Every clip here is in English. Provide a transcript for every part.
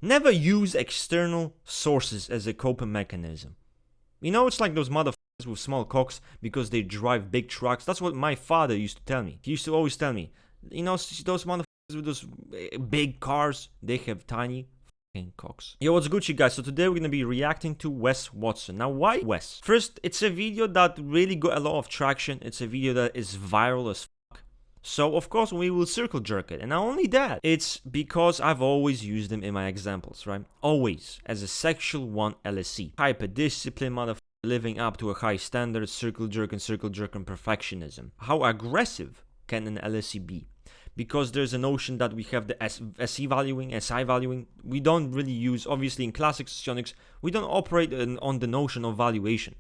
Never use external sources as a coping mechanism. You know, it's like those motherfuckers with small cocks because they drive big trucks. That's what my father used to tell me. He used to always tell me, you know, those motherfuckers with those big cars, they have tiny fucking cocks. Yo, what's good, you guys? So today we're gonna be reacting to Wes Watson. Now, why Wes? First, it's a video that really got a lot of traction. It's a video that is viral as fuck. So, of course, we will circle jerk it. And not only that, it's because I've always used them in my examples, right? Always. As a sexual one LSE. Hyper discipline, motherfucker. Living up to a high standard, circle jerk and perfectionism. How aggressive can an LSE be? Because there's a notion that we have the SE valuing, SI valuing. We don't really use, obviously in classic socionics, we don't operate on the notion of valuation,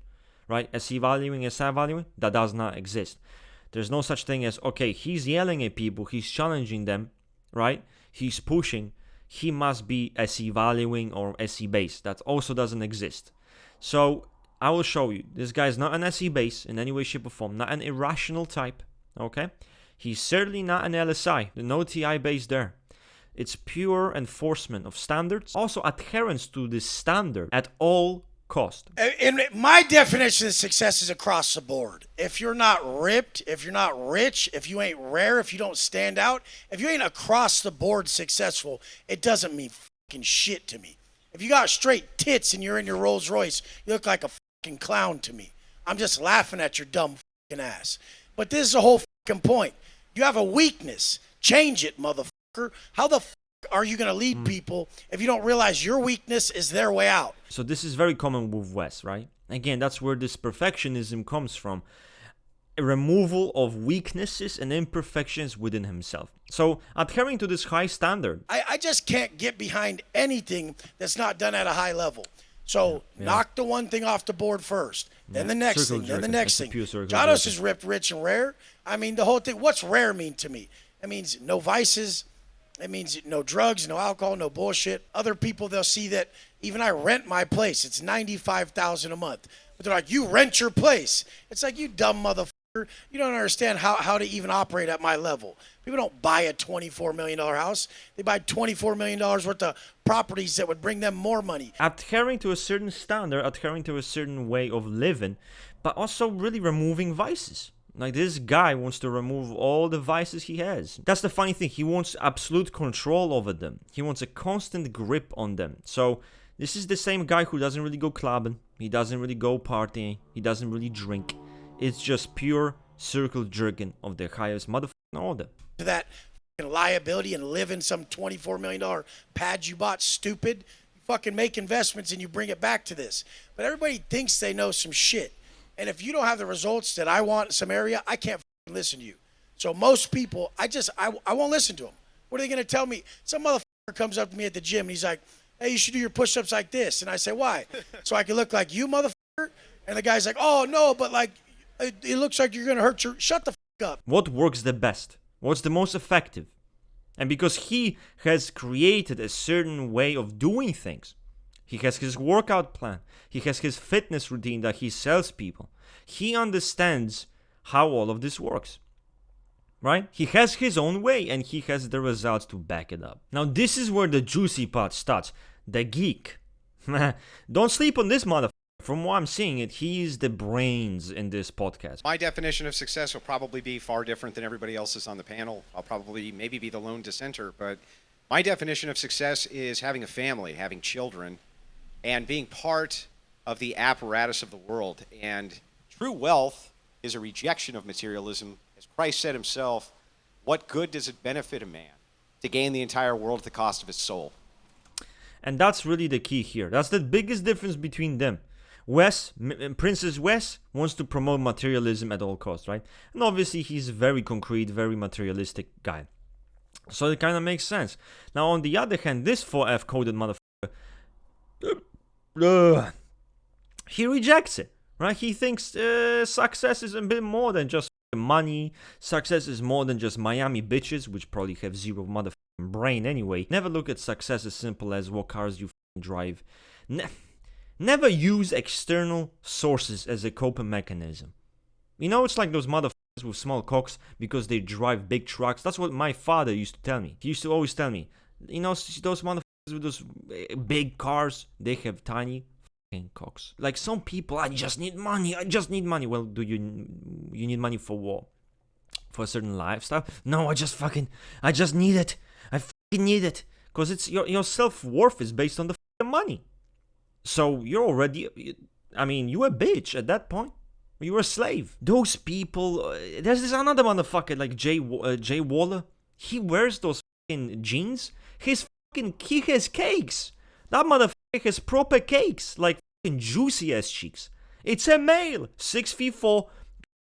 right? SE valuing, SI valuing, that does not exist. There's no such thing as, okay, he's yelling at people, he's challenging them, right? He's pushing, he must be SE valuing or SE based. That also doesn't exist. So I will show you. This guy is not an SE base in any way, shape, or form. Not an irrational type, okay? He's certainly not an LSI. There's no TI base there. It's pure enforcement of standards. Also adherence to this standard at all cost. And my definition of success is across the board. If you're not ripped, if you're not rich, if you ain't rare, if you don't stand out, if you ain't across the board successful, it doesn't mean fucking shit to me. If you got straight tits and you're in your Rolls Royce, you look like a fucking clown to me. I'm just laughing at your dumb fucking ass. But this is the whole fucking point. You have a weakness. Change it, motherfucker. How the fuck are you going to lead people if you don't realize your weakness is their way out? So this is very common with Wes, right? Again, that's where this perfectionism comes from. A removal of weaknesses and imperfections within himself. So adhering to this high standard. I just can't get behind anything that's not done at a high level. So knock the one thing off the board first, then the next thing, then the next thing. Jados is ripped, rich, and rare. I mean, the whole thing. What's rare mean to me? It means no vices. It means no drugs, no alcohol, no bullshit. Other people, they'll see that even I rent my place. It's $95,000 a month. But they're like, you rent your place. It's like, you dumb motherfucker. You don't understand how to even operate at my level. People don't buy a $24 million house. They buy $24 million worth of properties that would bring them more money. Adhering to a certain standard, adhering to a certain way of living, but also really removing vices. Like, this guy wants to remove all the vices he has. That's the funny thing. He wants absolute control over them. He wants a constant grip on them. So this is the same guy who doesn't really go clubbing. He doesn't really go partying. He doesn't really drink. It's just pure circle jerking of the highest motherfucking order. That liability and live in some $24 million pad you bought, stupid. You fucking make investments and you bring it back to this. But everybody thinks they know some shit. And if you don't have the results that I want in some area, I can't fucking listen to you. So most people, I won't listen to them. What are they going to tell me? Some motherfucker comes up to me at the gym and he's like, hey, you should do your push-ups like this. And I say, why? So I can look like you, motherfucker? And the guy's like, oh, no, but like, it looks like you're going to hurt your... Shut the fuck up. What works the best? What's the most effective? And because he has created a certain way of doing things, he has his workout plan, he has his fitness routine that he sells people, he understands how all of this works, right? He has his own way and he has the results to back it up. Now this is where the juicy part starts. The geek. Don't sleep on this motherfucker. From what I'm seeing it, he's the brains in this podcast. My definition of success will probably be far different than everybody else's on the panel. I'll probably maybe be the lone dissenter, but my definition of success is having a family, having children, and being part of the apparatus of the world. And true wealth is a rejection of materialism. As Christ said himself, what good does it benefit a man to gain the entire world at the cost of his soul? And that's really the key here. That's the biggest difference between them. Princess Wes wants to promote materialism at all costs, right? And obviously he's a very concrete, very materialistic guy. So it kind of makes sense. Now on the other hand, this 4F coded motherfucker, he rejects it, right? He thinks success is a bit more than just money. Success is more than just Miami bitches, which probably have zero motherfucking brain anyway. Never look at success as simple as what cars you drive. Never use external sources as a coping mechanism. You know, it's like those motherfuckers with small cocks because they drive big trucks. That's what my father used to tell me. He used to always tell me, you know, those motherfuckers with those big cars, they have tiny fucking cocks. Like some people, I just need money. Well, do you need money for what? For a certain lifestyle? No, I just need it. I fucking need it. Because it's your self-worth is based on the fucking money. So you're already, I mean, you a bitch at that point. You're a slave. Those people, there's this another motherfucker like Jay Waller. He wears those fucking jeans. He has cakes. That motherfucker has proper cakes, like fucking juicy ass cheeks. It's a male, 6'4",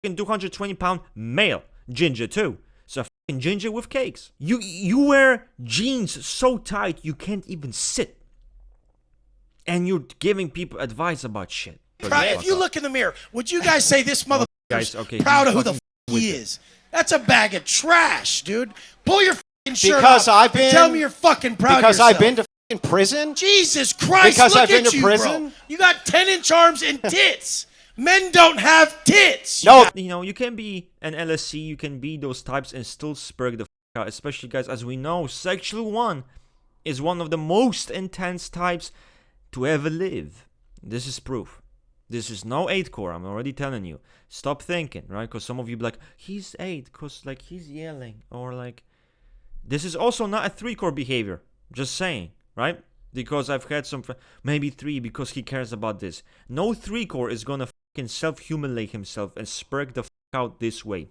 fucking 220-pound male, ginger too. So fucking ginger with cakes. You wear jeans so tight you can't even sit, and you're giving people advice about shit. If you look in the mirror, would you guys say this motherfucker's proud of who the fuck he is? That's a bag of trash, dude. Pull your fucking shirt off and tell me you're fucking proud of yourself. Because I've been to fucking prison? Jesus Christ, because look I've been at to you, prison? bro. You got 10-inch arms and tits. Men don't have tits. No. You know, you can be an LSE, you can be those types and still spurg the fuck out. Especially, guys, as we know, sexual one is one of the most intense types to ever live. This is proof. This is no 8 core, I'm already telling you. Stop thinking, right? Because some of you be like, he's 8, because like he's yelling. Or like, this is also not a 3 core behavior. Just saying, right? Because I've had some, maybe 3 because he cares about this. No 3 core is gonna fucking self-humiliate himself and spurg the fuck out this way.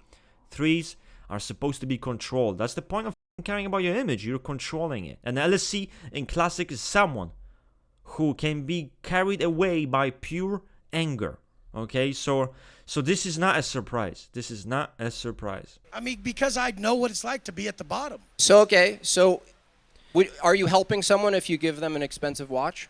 3s are supposed to be controlled. That's the point of caring about your image. You're controlling it. And LSC in classic is someone who can be carried away by pure anger. Okay, so this is not a surprise. This is not a surprise. I mean, because I know what it's like to be at the bottom. So okay, so are you helping someone if you give them an expensive watch?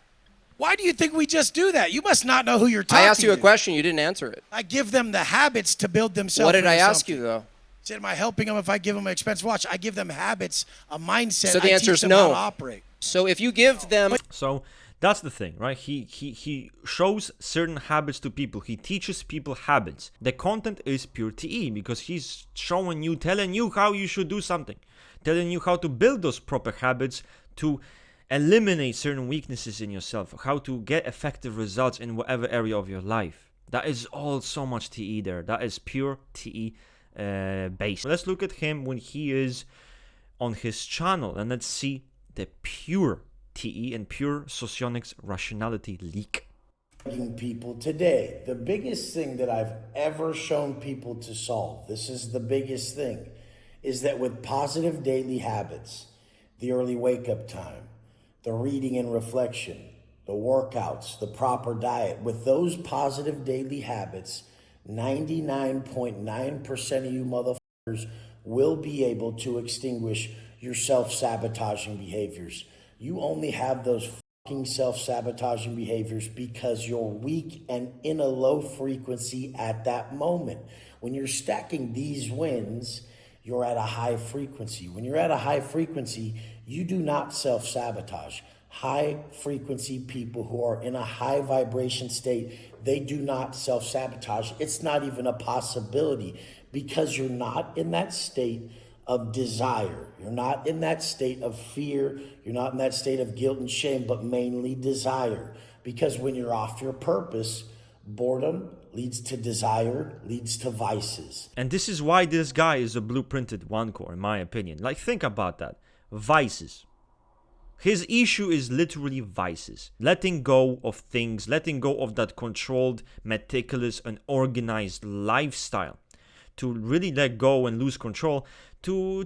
Why do you think we just do that? You must not know who you're talking to. I asked you a question, you didn't answer it. I give them the habits to build themselves. What did I ask something. you though? Said, am I helping them if I give them an expensive watch? I give them habits, a mindset. So the answer is no. How to operate. So if you give them... So that's the thing, right? He shows certain habits to people. He teaches people habits. The content is pure TE because he's showing you, telling you how you should do something. Telling you how to build those proper habits to eliminate certain weaknesses in yourself. How to get effective results in whatever area of your life. That is all so much TE there. That is pure TE based. Let's look at him when he is on his channel and let's see the pure TE and pure socionics rationality leak. People today, the biggest thing that I've ever shown people to solve, this is the biggest thing, is that with positive daily habits, the early wake-up time, the reading and reflection, the workouts, the proper diet, with those positive daily habits, 99.9% of you motherfuckers will be able to extinguish your self-sabotaging behaviors. You only have those fucking self-sabotaging behaviors because you're weak and in a low frequency at that moment. When you're stacking these wins, you're at a high frequency. When you're at a high frequency, you do not self-sabotage. High frequency people who are in a high vibration state, they do not self-sabotage. It's not even a possibility because you're not in that state of desire. You're not in that state of fear. You're not in that state of guilt and shame, but mainly desire. Because when you're off your purpose, boredom leads to desire, leads to vices. And this is why this guy is a blueprinted 1 core, in my opinion. Like, think about that. Vices. His issue is literally vices. Letting go of things, letting go of that controlled, meticulous, and organized lifestyle. To really let go and lose control, to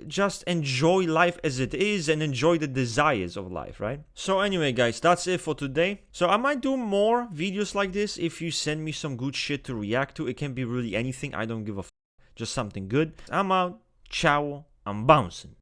just enjoy life as it is and enjoy the desires of life, right? So anyway, guys, that's it for today. So I might do more videos like this if you send me some good shit to react to. It can be really anything. I don't give a f***. Just something good. I'm out. Ciao. I'm bouncing.